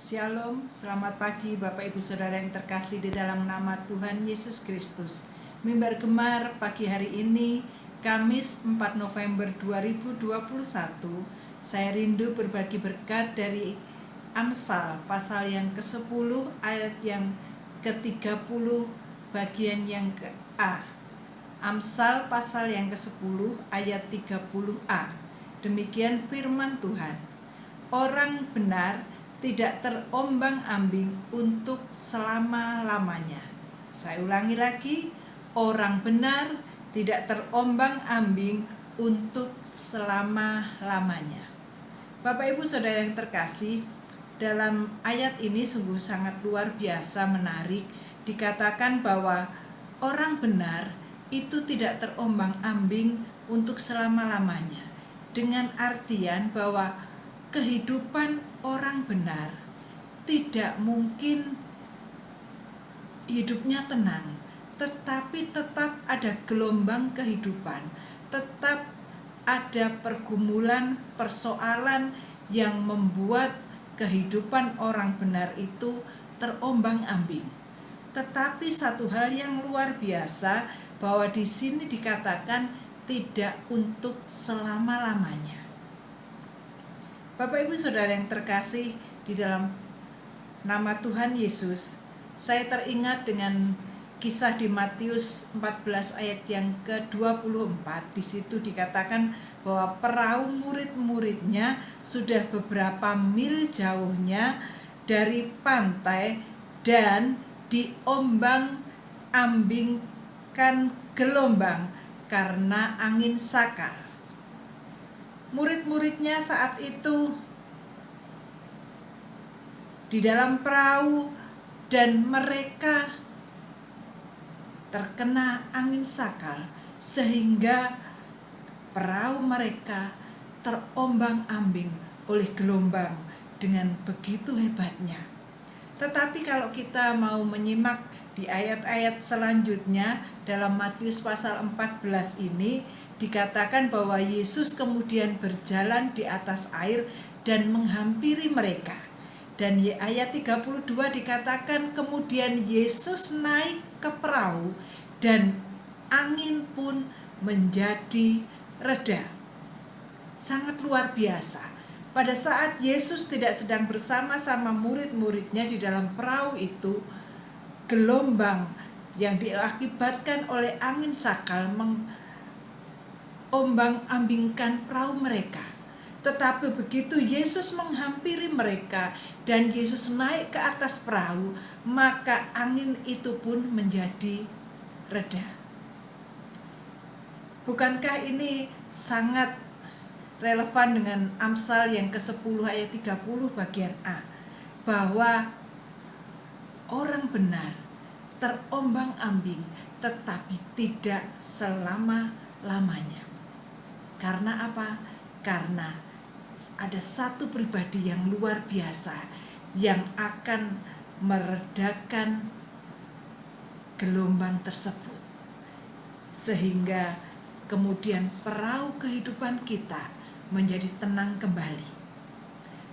Shalom, selamat pagi Bapak Ibu Saudara yang terkasih di dalam nama Tuhan Yesus Kristus. Mimbar Gemar pagi hari ini, Kamis 4 November 2021, saya rindu berbagi berkat dari Amsal pasal yang ke-10 ayat yang ke-30 bagian yang ke A. Amsal pasal yang ke-10 ayat 30A. Demikian firman Tuhan. Orang benar tidak terombang-ambing untuk selama-lamanya. Saya ulangi lagi, orang benar tidak terombang-ambing untuk selama-lamanya. Bapak Ibu Saudara yang terkasih, dalam ayat ini sungguh sangat luar biasa menarik. Dikatakan bahwa orang benar itu tidak terombang-ambing untuk selama-lamanya. Dengan artian bahwa kehidupan orang benar tidak mungkin hidupnya tenang, tetapi tetap ada gelombang kehidupan, tetap ada pergumulan, persoalan yang membuat kehidupan orang benar itu terombang-ambing. Tetapi satu hal yang luar biasa bahwa di sini dikatakan tidak untuk selama-lamanya. Bapak Ibu Saudara yang terkasih di dalam nama Tuhan Yesus, saya teringat dengan kisah di Matius 14 ayat yang ke-24. Di situ dikatakan bahwa perahu murid-muridnya sudah beberapa mil jauhnya dari pantai dan diombang-ambingkan gelombang karena angin sakal. Murid-muridnya saat itu di dalam perahu dan mereka terkena angin sakal sehingga perahu mereka terombang-ambing oleh gelombang dengan begitu hebatnya. Tetapi kalau kita mau menyimak di ayat-ayat selanjutnya dalam Matius pasal 14 ini, dikatakan bahwa Yesus kemudian berjalan di atas air dan menghampiri mereka. Dan ayat 32 dikatakan kemudian Yesus naik ke perahu dan angin pun menjadi reda. Sangat luar biasa. Pada saat Yesus tidak sedang bersama-sama murid-muridnya di dalam perahu itu, gelombang yang diakibatkan oleh angin sakal ombang-ambingkan perahu mereka. Tetapi begitu Yesus menghampiri mereka dan Yesus naik ke atas perahu, maka angin itu pun menjadi reda. Bukankah ini sangat relevan dengan Amsal yang ke-10 ayat 30 bagian A, bahwa orang benar terombang-ambing tetapi tidak selama-lamanya. Karena apa? Karena ada satu pribadi yang luar biasa yang akan meredakan gelombang tersebut. Sehingga kemudian perahu kehidupan kita menjadi tenang kembali.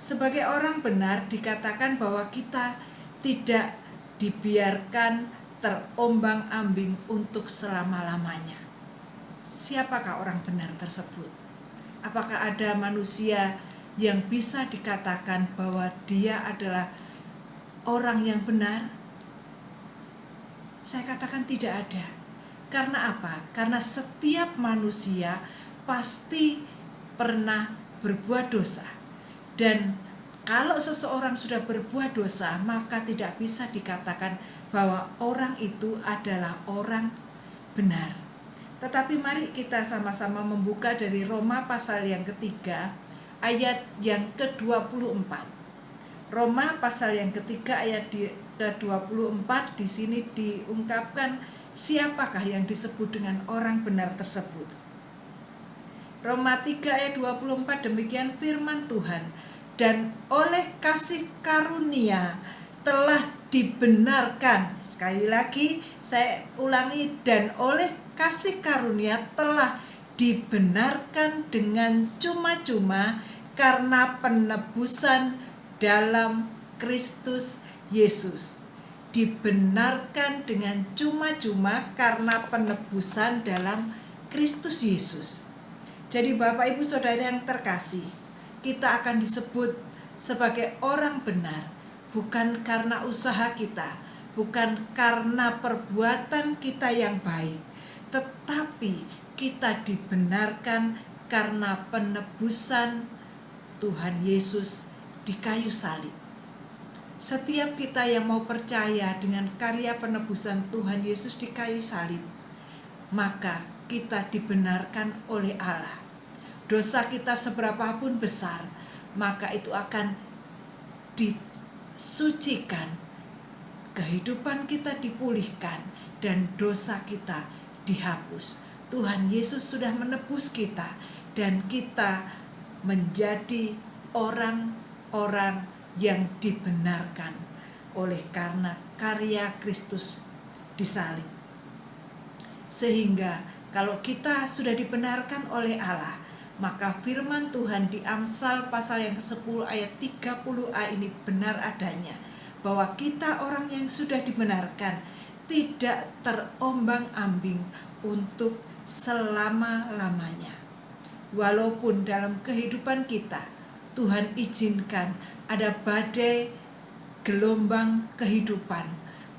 Sebagai orang benar dikatakan bahwa kita tidak dibiarkan terombang-ambing untuk selama-lamanya. Siapakah orang benar tersebut? Apakah ada manusia yang bisa dikatakan bahwa dia adalah orang yang benar? Saya katakan tidak ada. Karena apa? Karena setiap manusia pasti pernah berbuat dosa. Dan kalau seseorang sudah berbuat dosa, maka tidak bisa dikatakan bahwa orang itu adalah orang benar. Tetapi mari kita sama-sama membuka dari Roma pasal yang ketiga ayat yang ke-24. Roma pasal yang ketiga ayat ke-24, di sini diungkapkan siapakah yang disebut dengan orang benar tersebut. Roma 3 ayat 24, demikian firman Tuhan, dan oleh kasih karunia telah dibenarkan. Sekali lagi saya ulangi, dan oleh kasih karunia telah dibenarkan dengan cuma-cuma karena penebusan dalam Kristus Yesus. Dibenarkan dengan cuma-cuma karena penebusan dalam Kristus Yesus. Jadi Bapak Ibu Saudara yang terkasih, kita akan disebut sebagai orang benar bukan karena usaha kita, bukan karena perbuatan kita yang baik, tetapi kita dibenarkan karena penebusan Tuhan Yesus di kayu salib. Setiap kita yang mau percaya dengan karya penebusan Tuhan Yesus di kayu salib, maka kita dibenarkan oleh Allah. Dosa kita seberapapun besar, maka itu akan disucikan, kehidupan kita dipulihkan, dan dosa kita dihapus. Tuhan Yesus sudah menebus kita, dan kita menjadi orang-orang yang dibenarkan oleh karena karya Kristus di salib. Sehingga kalau kita sudah dibenarkan oleh Allah, maka firman Tuhan di Amsal pasal yang ke-10 ayat 30a ini benar adanya, bahwa kita orang yang sudah dibenarkan tidak terombang-ambing untuk selama-lamanya. Walaupun dalam kehidupan kita Tuhan izinkan ada badai, gelombang kehidupan,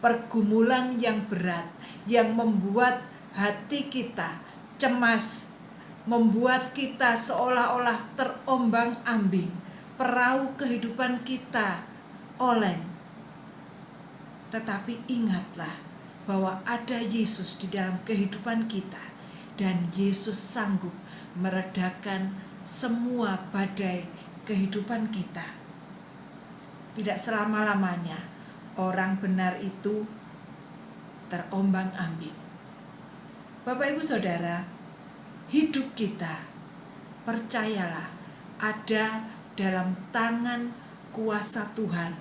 pergumulan yang berat yang membuat hati kita cemas, membuat kita seolah-olah terombang-ambing, perahu kehidupan kita oleng. Tetapi ingatlah bahwa ada Yesus di dalam kehidupan kita, dan Yesus sanggup meredakan semua badai kehidupan kita. Tidak selama-lamanya orang benar itu terombang-ambing. Bapak Ibu Saudara, hidup kita, percayalah, ada dalam tangan kuasa Tuhan.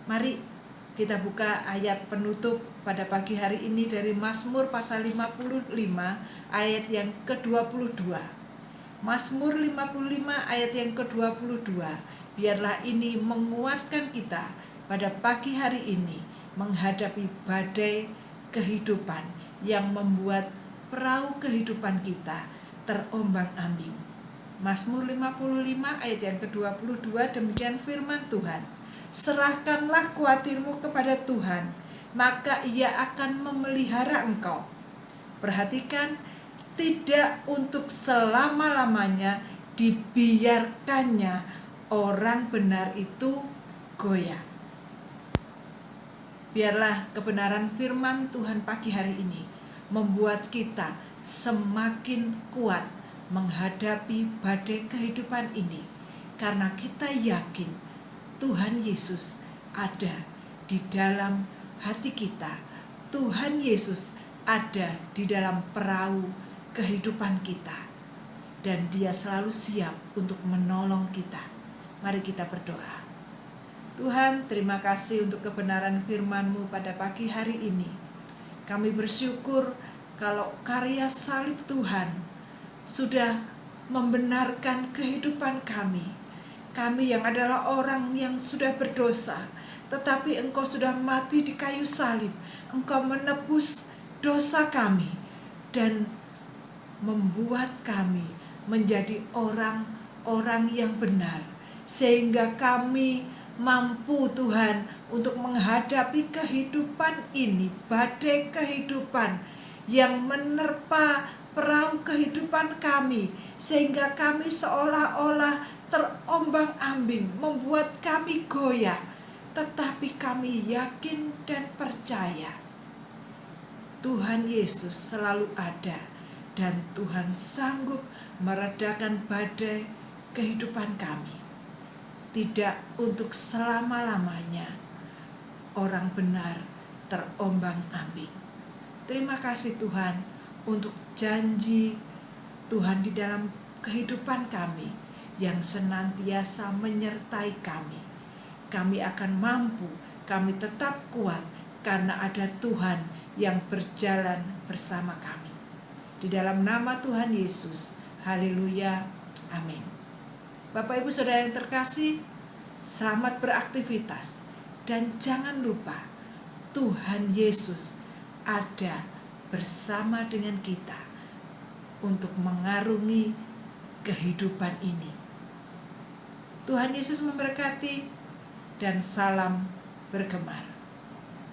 Mari kita buka ayat penutup pada pagi hari ini dari Mazmur pasal 55 ayat yang ke-22. Mazmur 55 ayat yang ke-22. Biarlah ini menguatkan kita pada pagi hari ini menghadapi badai kehidupan yang membuat perahu kehidupan kita terombang-ambing. Mazmur 55 ayat yang ke-22, demikian firman Tuhan. Serahkanlah khawatirmu kepada Tuhan, maka Ia akan memelihara engkau. Perhatikan, tidak untuk selama-lamanya dibiarkannya orang benar itu goyah. Biarlah kebenaran firman Tuhan pagi hari ini membuat kita semakin kuat menghadapi badai kehidupan ini, karena kita yakin Tuhan Yesus ada di dalam hati kita. Tuhan Yesus ada di dalam perahu kehidupan kita, dan Dia selalu siap untuk menolong kita. Mari kita berdoa. Tuhan, terima kasih untuk kebenaran firman-Mu pada pagi hari ini. Kami bersyukur kalau karya salib Tuhan sudah membenarkan kehidupan kami. Kami yang adalah orang yang sudah berdosa, tetapi Engkau sudah mati di kayu salib. Engkau menebus dosa kami dan membuat kami menjadi orang-orang yang benar, sehingga kami mampu Tuhan untuk menghadapi kehidupan ini, badai kehidupan yang menerpa perahu kehidupan kami, sehingga kami seolah-olah terombang-ambing, membuat kami goyah. Tetapi kami yakin dan percaya Tuhan Yesus selalu ada, dan Tuhan sanggup meredakan badai kehidupan kami. Tidak untuk selama-lamanya orang benar terombang-ambing. Terima kasih Tuhan untuk janji Tuhan di dalam kehidupan kami yang senantiasa menyertai kami. Kami akan mampu, kami tetap kuat karena ada Tuhan yang berjalan bersama kami. Di dalam nama Tuhan Yesus, haleluya, amin. Bapak Ibu Saudara yang terkasih, Selamat beraktivitas. Dan jangan lupa, Tuhan Yesus ada bersama dengan kita untuk mengarungi kehidupan ini. Tuhan Yesus memberkati dan salam bergemar.